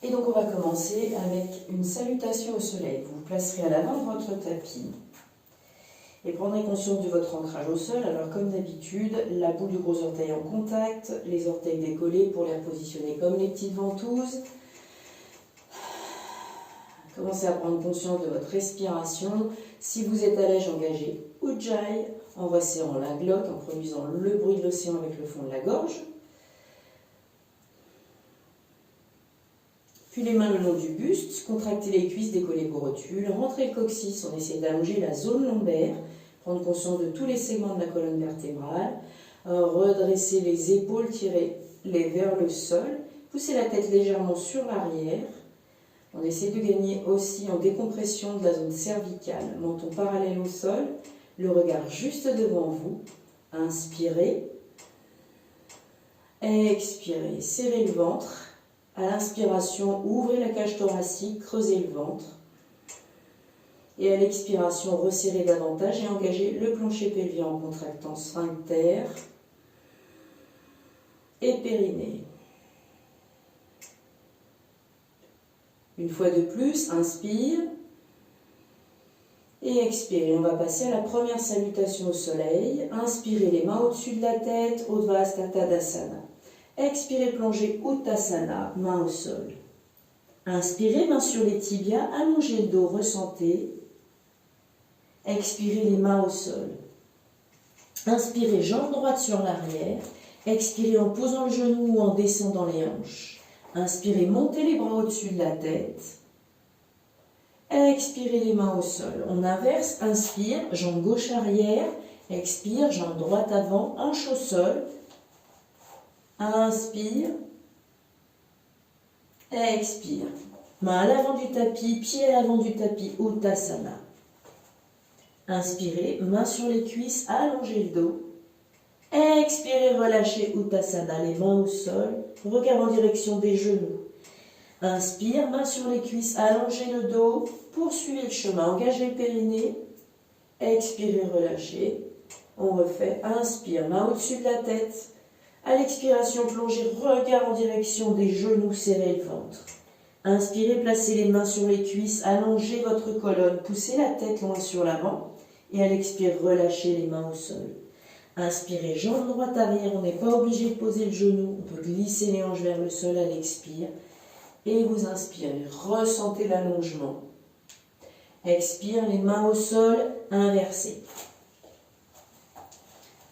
Et donc on va commencer avec une salutation au soleil. Vous vous placerez à l'avant de votre tapis et prendrez conscience de votre ancrage au sol. Alors comme d'habitude, la boule du gros orteil en contact, les orteils décollés pour les repositionner comme les petites ventouses. Commencez à prendre conscience de votre respiration. Si vous êtes à l'aise, engagez Ujjayi en resserrant la glotte, en produisant le bruit de l'océan avec le fond de la gorge. Puis les mains le long du buste, contractez les cuisses, décollez vos rotules, rentrez le coccyx, on essaie d'allonger la zone lombaire, prendre conscience de tous les segments de la colonne vertébrale, redresser les épaules, tirez-les vers le sol, poussez la tête légèrement sur l'arrière. On essaie de gagner aussi en décompression de la zone cervicale, menton parallèle au sol, le regard juste devant vous. Inspirez, expirez, serrez le ventre. À l'inspiration, ouvrez la cage thoracique, creusez le ventre. Et à l'expiration, resserrez davantage et engagez le plancher pelvien en contractant sphincter et périnée. Une fois de plus, inspire et expire. On va passer à la première salutation au soleil. Inspirez les mains au-dessus de la tête, Urdhva Tadasana. Expirez, plongez Uttasana, main au sol. Inspirez, main sur les tibias, allongez le dos, ressentez. Expirez, les mains au sol. Inspirez, jambe droite sur l'arrière. Expirez en posant le genou ou en descendant les hanches. Inspirez, montez les bras au-dessus de la tête. Expirez, les mains au sol. On inverse, inspire, jambe gauche arrière. Expire, jambe droite avant, hanche au sol. Inspire, expire. Main à l'avant du tapis, pied à l'avant du tapis, Uttasana. Inspirez, main sur les cuisses, allongez le dos. Expirez, relâchez Uttasana, les mains au sol, regard en direction des genoux. Inspire, main sur les cuisses, allongez le dos, poursuivez le chemin, engagez le périnée. Expirez, relâchez. On refait, inspire, main au-dessus de la tête. À l'expiration, plongez, regard en direction des genoux, serrez le ventre. Inspirez, placez les mains sur les cuisses, allongez votre colonne, poussez la tête loin sur l'avant. Et à l'expire, relâchez les mains au sol. Inspirez, jambe droite arrière, on n'est pas obligé de poser le genou, on peut glisser les hanches vers le sol à l'expire. Et vous inspirez, ressentez l'allongement. Expire, les mains au sol, inversées.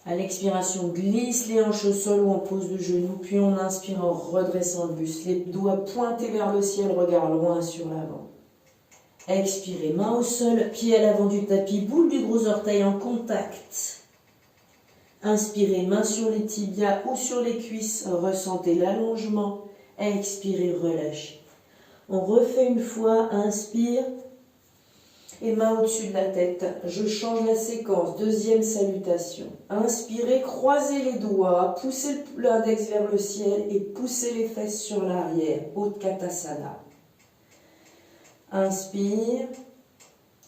À l'expiration, glisse les hanches au sol ou on pose le genou, puis on inspire en redressant le buste. Les doigts pointés vers le ciel, regard loin sur l'avant. Expirez, main au sol, pied à l'avant du tapis, boule du gros orteil en contact. Inspirez, main sur les tibias ou sur les cuisses, ressentez l'allongement. Expirez, relâchez. On refait une fois, inspire. Et main au-dessus de la tête, je change la séquence, deuxième salutation. Inspirez, croisez les doigts, poussez l'index vers le ciel et poussez les fesses sur l'arrière, Utkatasana. Inspire,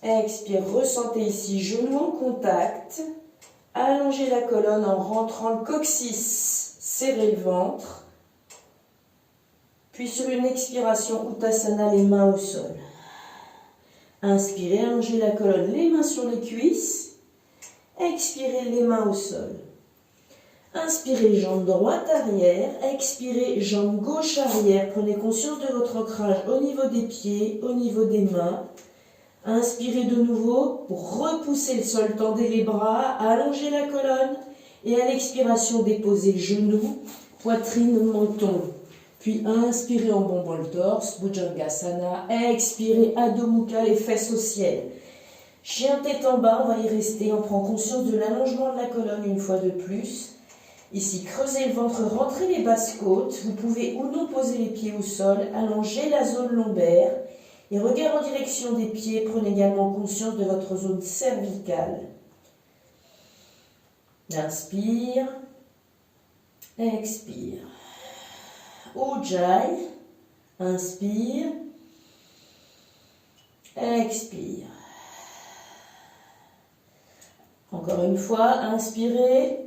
expire, ressentez ici, genoux en contact, allongez la colonne en rentrant le coccyx, serrez le ventre, puis sur une expiration, Uttasana, les mains au sol. Inspirez, allongez la colonne, les mains sur les cuisses. Expirez, les mains au sol. Inspirez, jambe droite arrière. Expirez, jambe gauche arrière. Prenez conscience de votre ancrage au niveau des pieds, au niveau des mains. Inspirez de nouveau pour repousser le sol. Tendez les bras, allongez la colonne. Et à l'expiration, déposez genoux, poitrine, menton. Puis inspirez en bombant le torse, Bhujangasana. Expirez, Adho Mukha, les fesses au ciel. Chien tête en bas, on va y rester. On prend conscience de l'allongement de la colonne une fois de plus. Ici, creusez le ventre, rentrez les basses côtes. Vous pouvez ou non poser les pieds au sol, allongez la zone lombaire. Et regard en direction des pieds, prenez également conscience de votre zone cervicale. Inspire, expire. Ujjayi, inspire, expire. Encore une fois, inspirez,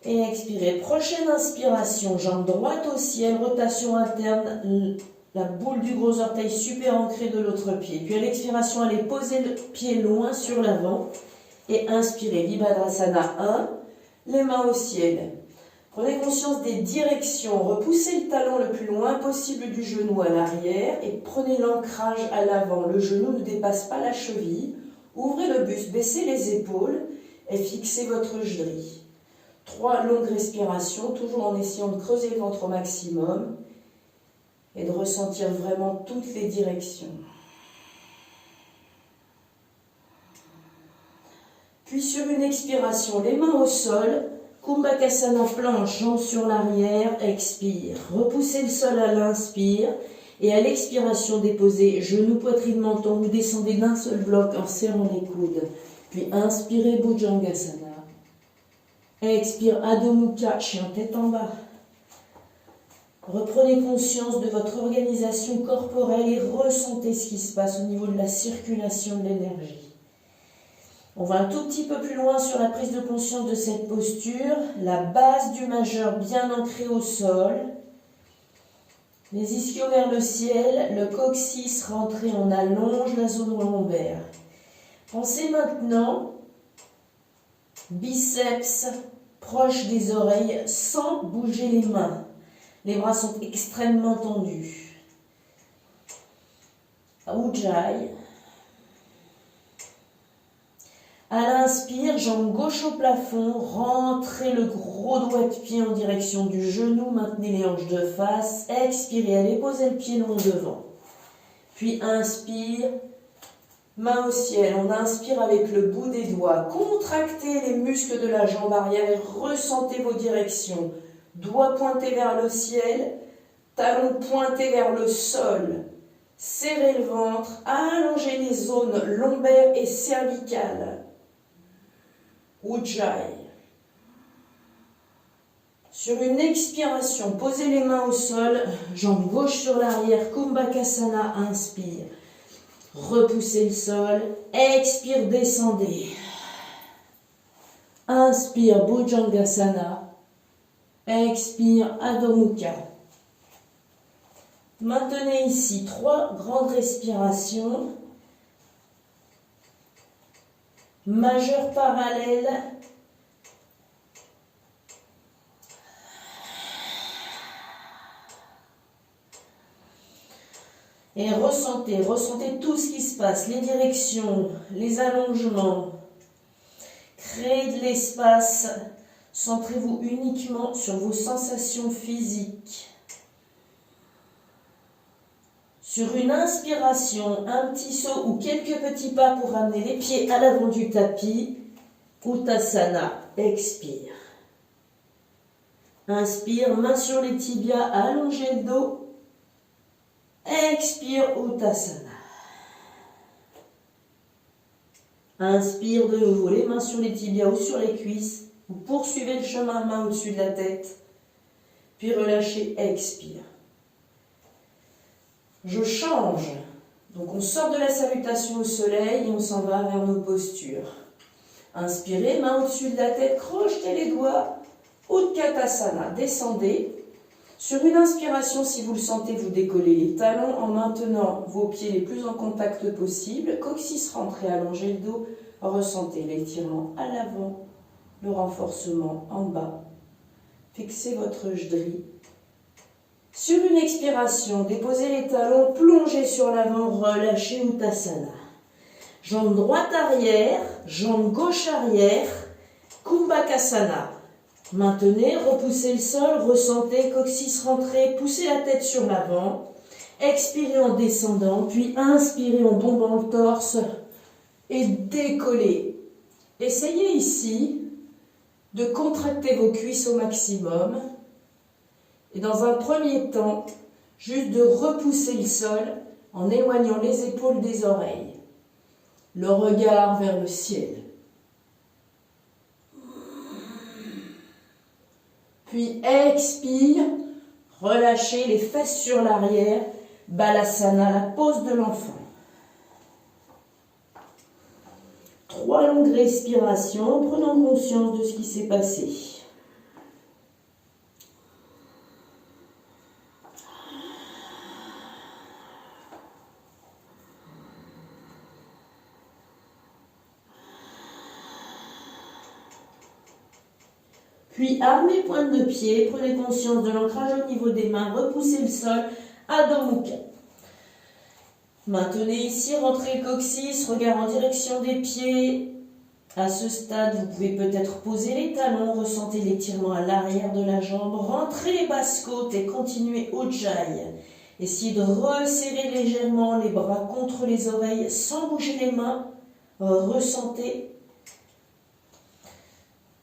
Et expirez. Prochaine inspiration, jambe droite au ciel, rotation interne, la boule du gros orteil super ancrée de l'autre pied. Puis à l'expiration, allez poser le pied loin sur l'avant et inspirez. Vibhadrasana 1, les mains au ciel. Prenez conscience des directions. Repoussez le talon le plus loin possible du genou à l'arrière et prenez l'ancrage à l'avant. Le genou ne dépasse pas la cheville. Ouvrez le buste, baissez les épaules et fixez votre jri. 3 longues respirations, toujours en essayant de creuser le ventre au maximum et de ressentir vraiment toutes les directions. Puis sur une expiration, les mains au sol, Kumbhakasana planche, jambes sur l'arrière, expire. Repoussez le sol à l'inspire et à l'expiration, déposez genoux, poitrine, menton, vous descendez d'un seul bloc en serrant les coudes. Puis inspirez, Bhujangasana. Expire, Adho Mukha, chien tête en bas. Reprenez conscience de votre organisation corporelle et ressentez ce qui se passe au niveau de la circulation de l'énergie. On va un tout petit peu plus loin sur la prise de conscience de cette posture. La base du majeur bien ancrée au sol. Les ischios vers le ciel, le coccyx rentré en allonge, la zone lombaire. Pensez maintenant biceps proche des oreilles sans bouger les mains. Les bras sont extrêmement tendus. Ujjayi. À l'inspire, jambe gauche au plafond, rentrez le gros doigt de pied en direction du genou, maintenez les hanches de face, expirez, allez poser le pied long devant. Puis inspire, main au ciel, on inspire avec le bout des doigts, contractez les muscles de la jambe arrière et ressentez vos directions. Doigts pointés vers le ciel, talons pointés vers le sol. Serrez le ventre, allongez les zones lombaires et cervicales. Ujjayi. Sur une expiration, posez les mains au sol, jambe gauche sur l'arrière, Kumbhakasana, inspire. Repoussez le sol, expire, descendez. Inspire, Bhujangasana. Expire, Adho Mukha. Maintenez ici 3 grandes respirations. Majeur parallèle. Et ressentez tout ce qui se passe, les directions, les allongements. Créez de l'espace. Centrez-vous uniquement sur vos sensations physiques. Sur une inspiration, un petit saut ou quelques petits pas pour amener les pieds à l'avant du tapis. Uttasana, expire. Inspire, main sur les tibias, allongez le dos. Expire, Uttasana. Inspire de nouveau, les mains sur les tibias ou sur les cuisses. Vous poursuivez le chemin, main au-dessus de la tête. Puis relâchez, expire. Je change. Donc on sort de la salutation au soleil et on s'en va vers nos postures. Inspirez, main au-dessus de la tête, crochetez les doigts. Utkatasana, descendez. Sur une inspiration, si vous le sentez, vous décollez les talons en maintenant vos pieds les plus en contact possible. Coccyx rentré, allongez le dos. Ressentez l'étirement à l'avant, le renforcement en bas. Fixez votre jri. Sur une expiration, déposez les talons, plongez sur l'avant, relâchez Uttasana. Jambe droite arrière, jambe gauche arrière, Kumbhakasana. Maintenez, repoussez le sol, ressentez, coccyx rentré, poussez la tête sur l'avant. Expirez en descendant, puis inspirez en bombant le torse et décollez. Essayez ici de contracter vos cuisses au maximum. Et dans un premier temps, juste de repousser le sol en éloignant les épaules des oreilles. Le regard vers le ciel. Puis expire, relâchez les fesses sur l'arrière, Balasana, la pose de l'enfant. 3 longues respirations, prenant conscience de ce qui s'est passé. Puis armez pointe de pied, prenez conscience de l'ancrage au niveau des mains, repoussez le sol, Adho Mukha. Maintenez ici, rentrez le coccyx, regard en direction des pieds. À ce stade, vous pouvez peut-être poser les talons, ressentez l'étirement à l'arrière de la jambe, rentrez les basses côtes et continuez Ujjayi. Essayez de resserrer légèrement les bras contre les oreilles sans bouger les mains. Ressentez.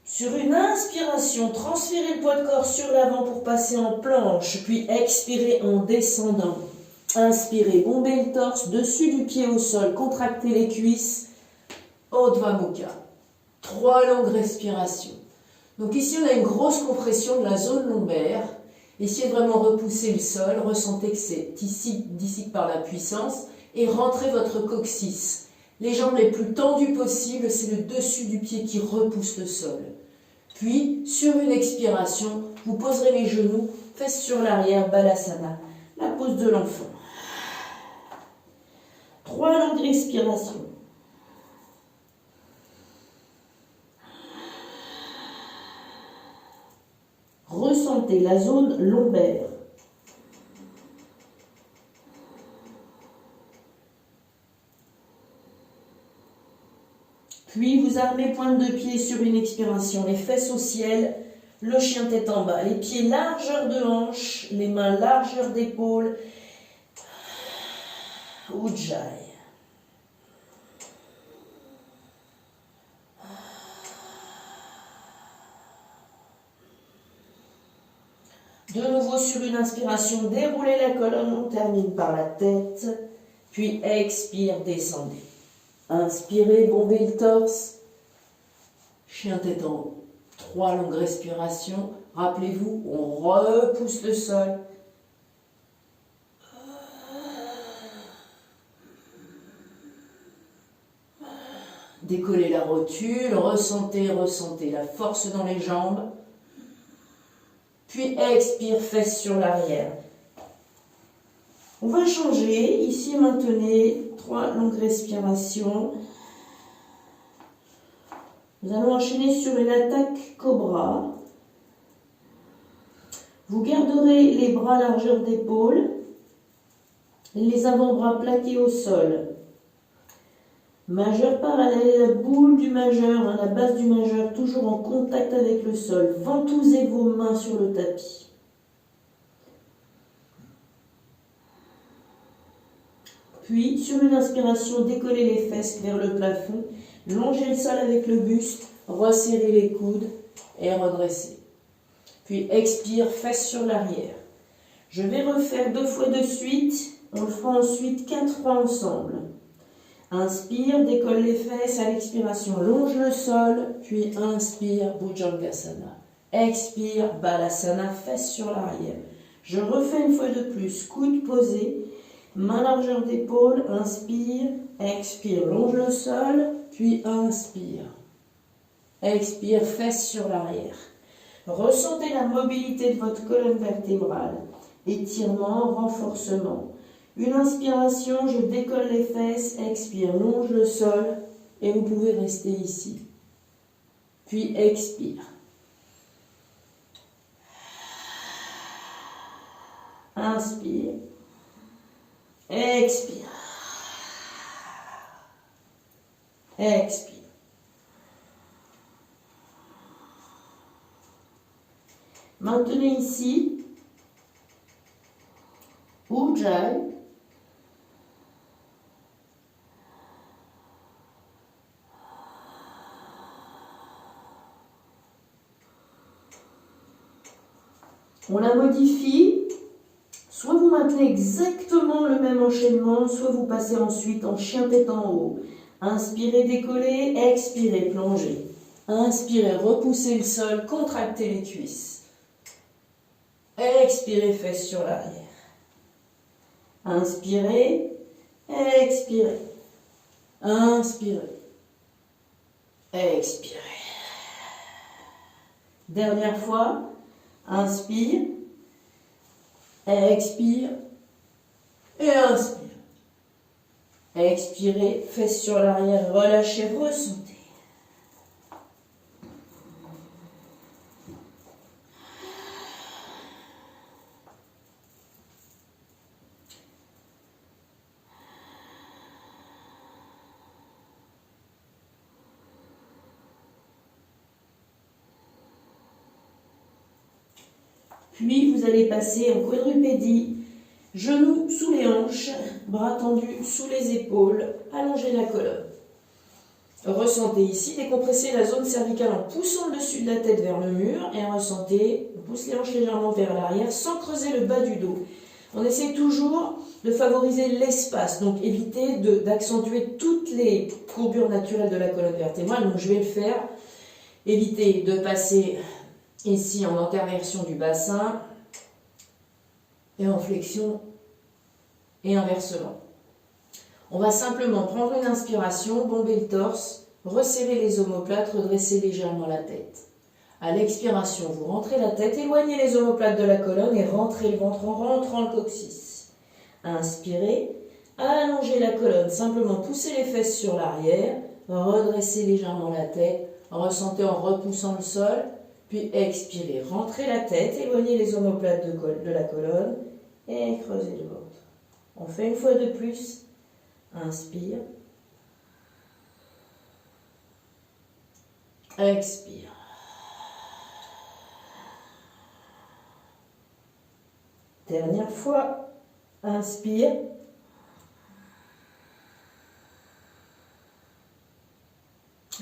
Sur une inspiration, transférez le poids de corps sur l'avant pour passer en planche, puis expirez en descendant. Inspirez, bombez le torse, dessus du pied au sol, contractez les cuisses. Urdhva Mukha. 3 longues respirations. Donc ici, on a une grosse compression de la zone lombaire. Essayez de vraiment repousser le sol. Ressentez que c'est d'ici par la puissance. Et rentrez votre coccyx. Les jambes les plus tendues possibles, c'est le dessus du pied qui repousse le sol. Puis, sur une expiration, vous poserez les genoux, fesses sur l'arrière, Balasana. La pose de l'enfant. 3 longues respirations. Ressentez la zone lombaire. Puis vous armez pointe de pied sur une expiration, les fesses au ciel, le chien tête en bas, les pieds largeur de hanche, les mains largeur d'épaule. Ujjayi. De nouveau sur une inspiration, déroulez la colonne, on termine par la tête, puis expire, descendez. Inspirez, bombez le torse, chien tête en haut. 3 longues respirations, rappelez-vous, on repousse le sol. Décollez la rotule, ressentez la force dans les jambes. Puis expire, fesses sur l'arrière. On va changer. Ici, maintenez 3 longues respirations. Nous allons enchaîner sur une attaque cobra. Vous garderez les bras largeur d'épaule, les avant-bras plaqués au sol. Majeur parallèle, la boule du majeur, la base du majeur, toujours en contact avec le sol. Ventousez vos mains sur le tapis. Puis, sur une inspiration, décollez les fesses vers le plafond, longez le sol avec le buste, resserrez les coudes et redressez. Puis, expire, fesses sur l'arrière. Je vais refaire 2 fois de suite, on le fera ensuite 4 fois ensemble. Inspire, décolle les fesses, à l'expiration, longe le sol, puis inspire, Bhujangasana. Expire, Balasana, fesses sur l'arrière. Je refais une fois de plus, coude posé, main largeur d'épaule, inspire, expire, longe le sol, puis inspire. Expire, fesses sur l'arrière. Ressentez la mobilité de votre colonne vertébrale. Étirement, renforcement. Une inspiration, je décolle les fesses, expire, longe le sol et vous pouvez rester ici. Puis expire. Inspire. Expire. Expire. Maintenez ici. Ujjayi. On la modifie, soit vous maintenez exactement le même enchaînement, soit vous passez ensuite en chien tête en haut. Inspirez, décollez, expirez, plongez. Inspirez, repoussez le sol, contractez les cuisses. Expirez, fesses sur l'arrière. Inspirez, expirez. Inspirez, expirez. Dernière fois. Inspire, expire et inspire. Expirez, fesses sur l'arrière, relâchez, ressentez. Puis vous allez passer en quadrupédie, genoux sous les hanches, bras tendus sous les épaules, allongez la colonne. Ressentez ici, décompressez la zone cervicale en poussant le dessus de la tête vers le mur et ressentez, on pousse les hanches légèrement vers l'arrière sans creuser le bas du dos. On essaie toujours de favoriser l'espace, donc évitez d'accentuer toutes les courbures naturelles de la colonne vertébrale, donc je vais le faire. Évitez de passer ici en interversion du bassin et en flexion et inversement. On va simplement prendre une inspiration, bomber le torse, resserrer les omoplates, redresser légèrement la tête. À l'expiration, vous rentrez la tête, éloignez les omoplates de la colonne et rentrez le ventre en rentrant le coccyx. Inspirez, allongez la colonne, simplement poussez les fesses sur l'arrière, redressez légèrement la tête, ressentez en repoussant le sol, puis expirez, rentrez la tête, éloignez les omoplates de la colonne et creusez le ventre. On fait une fois de plus. Inspire. Expire. Dernière fois. Inspire.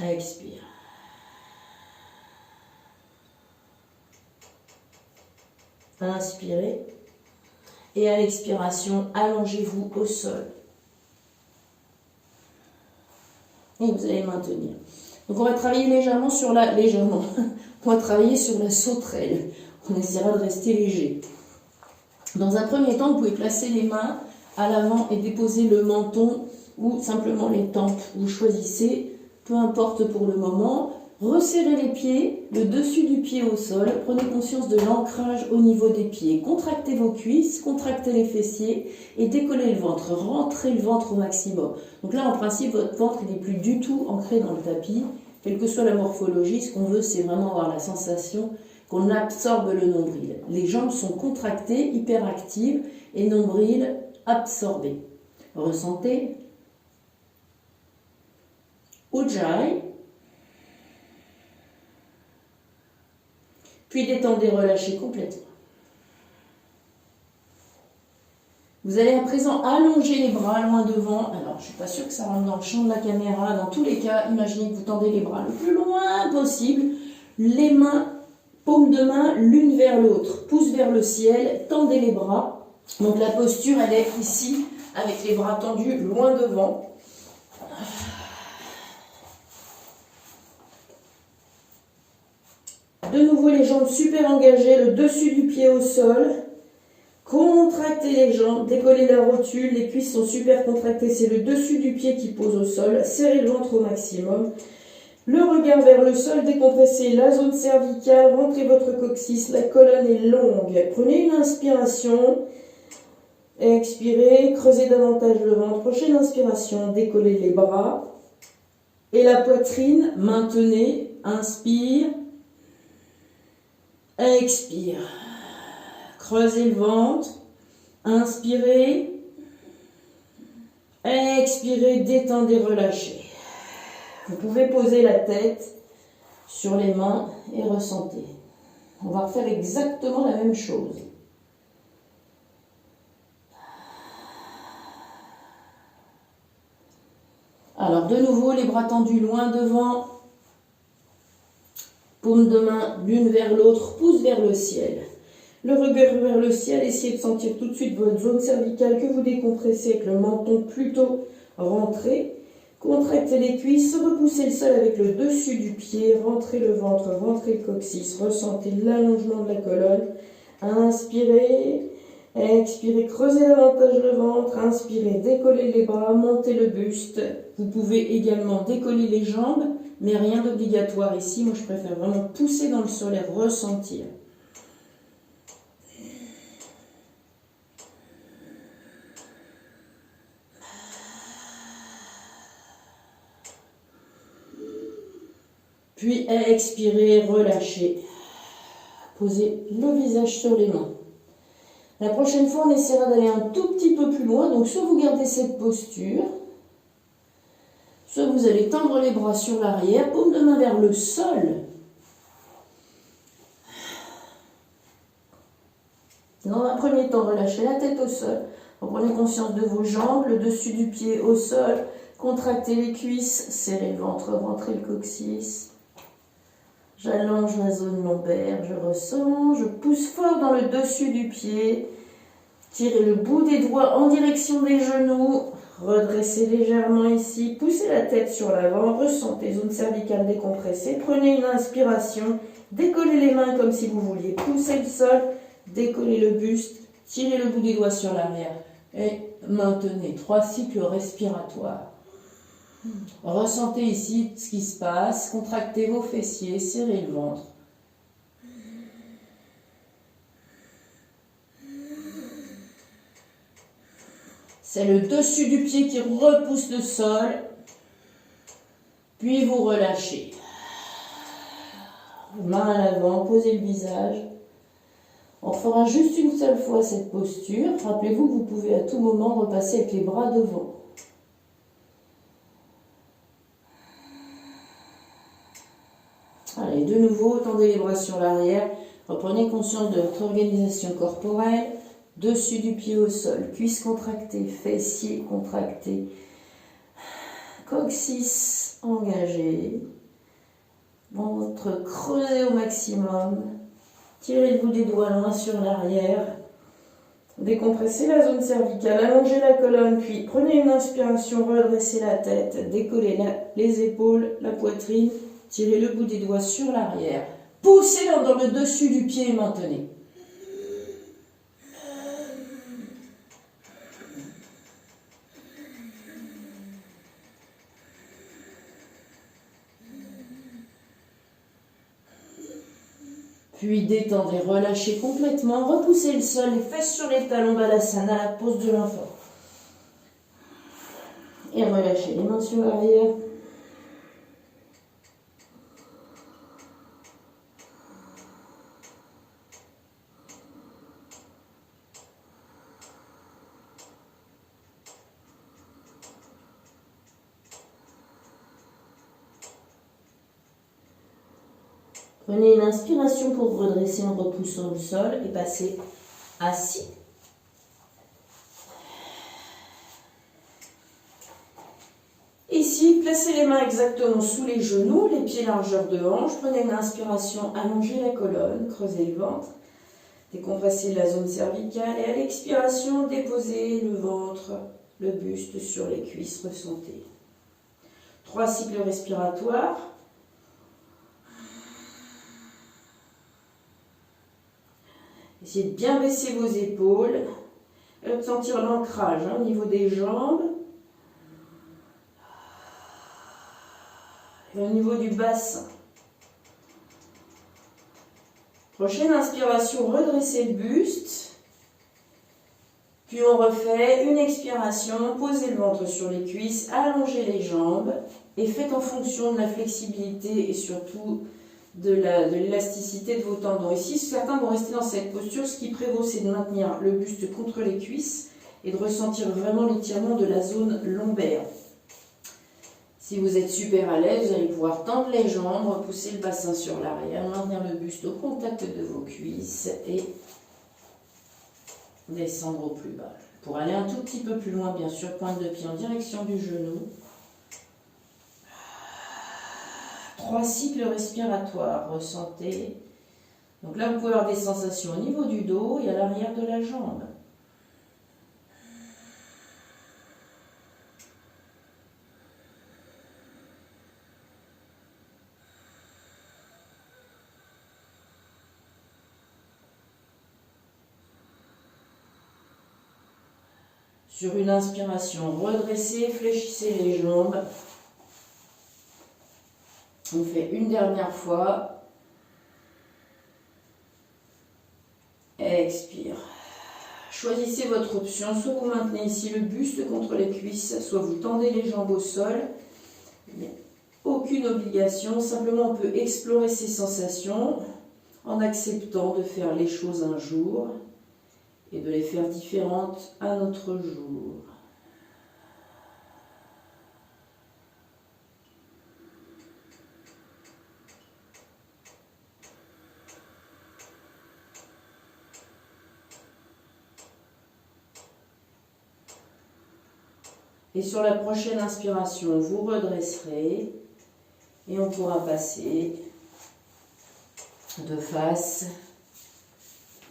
Expire. Inspirez. Et à l'expiration, allongez-vous au sol. Et vous allez maintenir. Donc on va travailler légèrement sur la... on va travailler sur la sauterelle. On essaiera de rester léger. Dans un premier temps, vous pouvez placer les mains à l'avant et déposer le menton ou simplement les tempes. Vous choisissez, peu importe pour le moment. Resserrez les pieds, le dessus du pied au sol. Prenez conscience de l'ancrage au niveau des pieds. Contractez vos cuisses, contractez les fessiers et décollez le ventre. Rentrez le ventre au maximum. Donc là, en principe, votre ventre n'est plus du tout ancré dans le tapis. Quelle que soit la morphologie, ce qu'on veut, c'est vraiment avoir la sensation qu'on absorbe le nombril. Les jambes sont contractées, hyperactives et nombril absorbé. Ressentez. Ujjayi. Puis détendez, relâchez complètement. Vous allez à présent allonger les bras loin devant. Alors, je ne suis pas sûre que ça rentre dans le champ de la caméra. Dans tous les cas, imaginez que vous tendez les bras le plus loin possible. Les mains, paumes de main, l'une vers l'autre. Pouce vers le ciel, tendez les bras. Donc la posture, elle est ici, avec les bras tendus loin devant. De nouveau, les jambes super engagées, le dessus du pied au sol. Contractez les jambes, décollez la rotule, les cuisses sont super contractées, c'est le dessus du pied qui pose au sol. Serrez le ventre au maximum. Le regard vers le sol, décompressez la zone cervicale, rentrez votre coccyx, la colonne est longue. Prenez une inspiration, expirez, creusez davantage le ventre. Prochaine inspiration, décollez les bras et la poitrine, maintenez, inspire. Expire. Creusez le ventre. Inspirez. Expirez, détendez, relâchez. Vous pouvez poser la tête sur les mains et ressentez. On va refaire exactement la même chose. Alors, de nouveau, les bras tendus loin devant. Paume de main l'une vers l'autre, pouce vers le ciel. Le regard vers le ciel, essayez de sentir tout de suite votre zone cervicale que vous décompressez avec le menton plutôt rentré. Contractez les cuisses, repoussez le sol avec le dessus du pied, rentrez le ventre, rentrez le coccyx, ressentez l'allongement de la colonne. Inspirez, expirez, creusez davantage le ventre, inspirez, décollez les bras, montez le buste. Vous pouvez également décoller les jambes, mais rien d'obligatoire ici. Moi, je préfère vraiment pousser dans le sol et ressentir. Puis expirez, relâchez. Posez le visage sur les mains. La prochaine fois, on essaiera d'aller un tout petit peu plus loin. Donc, soit vous gardez cette posture, soit vous allez tendre les bras sur l'arrière, paume de main vers le sol. Dans un premier temps, relâchez la tête au sol. Reprenez conscience de vos jambes, le dessus du pied au sol. Contractez les cuisses, serrez le ventre, rentrez le coccyx. J'allonge la zone lombaire, je ressens, je pousse fort dans le dessus du pied. Tirez le bout des doigts en direction des genoux. Redressez légèrement ici, poussez la tête sur l'avant, ressentez zone cervicale décompressée. Prenez une inspiration, décollez les mains comme si vous vouliez pousser le sol, décollez le buste, tirez le bout des doigts sur l'arrière et maintenez 3 cycles respiratoires. Ressentez ici ce qui se passe, contractez vos fessiers, serrez le ventre. C'est le dessus du pied qui repousse le sol, puis vous relâchez. Main à l'avant, posez le visage. On fera juste une seule fois cette posture. Rappelez-vous que vous pouvez à tout moment repasser avec les bras devant. Allez, de nouveau, tendez les bras sur l'arrière. Reprenez conscience de votre organisation corporelle. Dessus du pied au sol, cuisses contractées, fessiers contractés, coccyx engagé, ventre creusé au maximum. Tirez le bout des doigts loin sur l'arrière. Décompressez la zone cervicale, allongez la colonne, puis prenez une inspiration, redressez la tête, décollez les épaules, la poitrine, tirez le bout des doigts sur l'arrière. Poussez dans le dessus du pied et maintenez. Puis détendez, relâchez complètement, repoussez le sol, les fesses sur les talons, Balasana, la pose de l'enfant. Et relâchez les mains sur l'arrière. Prenez une inspiration pour vous redresser en repoussant le sol et passez assis. Ici, placez les mains exactement sous les genoux, les pieds largeur de hanche. Prenez une inspiration, allongez la colonne, creusez le ventre. Décompressez la zone cervicale et à l'expiration, déposez le ventre, le buste sur les cuisses, ressentez. 3 cycles respiratoires. Essayez de bien baisser vos épaules et de sentir l'ancrage au niveau des jambes et au niveau du bassin. Prochaine inspiration, redressez le buste. Puis on refait une expiration, posez le ventre sur les cuisses, allongez les jambes et faites en fonction de la flexibilité et surtout de l'élasticité de vos tendons. Ici, certains vont rester dans cette posture. Ce qui prévaut, c'est de maintenir le buste contre les cuisses et de ressentir vraiment l'étirement de la zone lombaire. Si vous êtes super à l'aise, vous allez pouvoir tendre les jambes, repousser le bassin sur l'arrière, maintenir le buste au contact de vos cuisses et descendre au plus bas. Pour aller un tout petit peu plus loin, bien sûr, pointe de pied en direction du genou. 3 cycles respiratoires, ressentez. Donc là, vous pouvez avoir des sensations au niveau du dos et à l'arrière de la jambe. Sur une inspiration, redressez, fléchissez les jambes. On fait une dernière fois. Expire. Choisissez votre option. Soit vous maintenez ici le buste contre les cuisses, soit vous tendez les jambes au sol. Il n'y a aucune obligation. Simplement, on peut explorer ces sensations en acceptant de faire les choses un jour et de les faire différentes un autre jour. Et sur la prochaine inspiration, vous redresserez et on pourra passer de face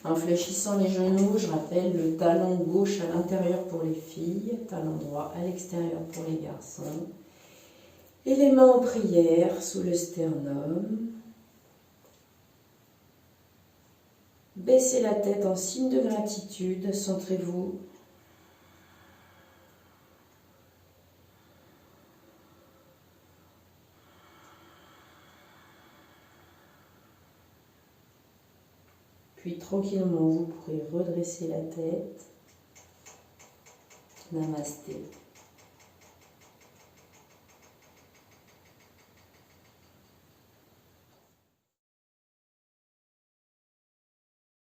en fléchissant les genoux. Je rappelle le talon gauche à l'intérieur pour les filles, talon droit à l'extérieur pour les garçons. Et les mains en prière sous le sternum. Baissez la tête en signe de gratitude, centrez-vous. Puis tranquillement, vous pourrez redresser la tête. Namasté.